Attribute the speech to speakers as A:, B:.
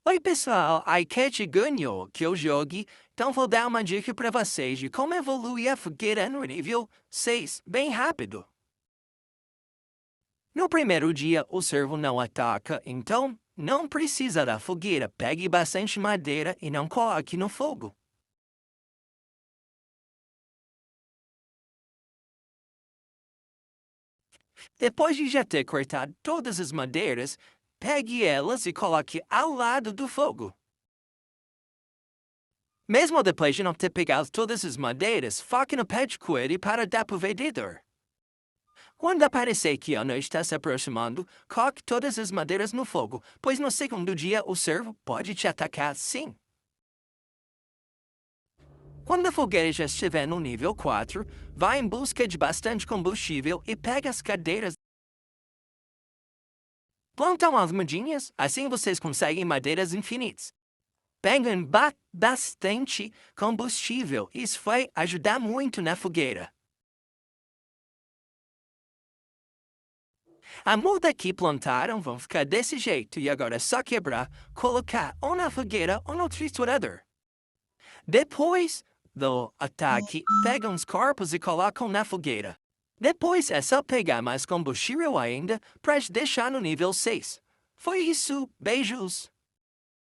A: Oi pessoal, a Cat ganhou que eu jogue, então vou dar uma dica para vocês de como evoluir a fogueira no nível 6, bem rápido. No primeiro dia, o servo não ataca, então não precisa da fogueira. Pegue bastante madeira e não coloque no fogo. Depois de já ter cortado todas as madeiras, pegue elas e coloque ao lado do fogo. Mesmo depois de não ter pegado todas as madeiras, foque no pé de coelho para dar para o vendedor. Quando aparecer que a noite está se aproximando, coloque todas as madeiras no fogo, pois no segundo dia o servo pode te atacar sim. Quando a fogueira já estiver no nível 4, vá em busca de bastante combustível e pegue as cadeiras. Plantam as mudinhas, assim vocês conseguem madeiras infinitas. Peguem bastante combustível, isso vai ajudar muito na fogueira. A muda que plantaram vão ficar desse jeito e agora é só quebrar, colocar ou na fogueira ou no triturador. Depois do ataque, pegam os corpos e colocam na fogueira. Depois é só pegar mais combustível ainda para deixar no nível 6. Foi isso, beijos!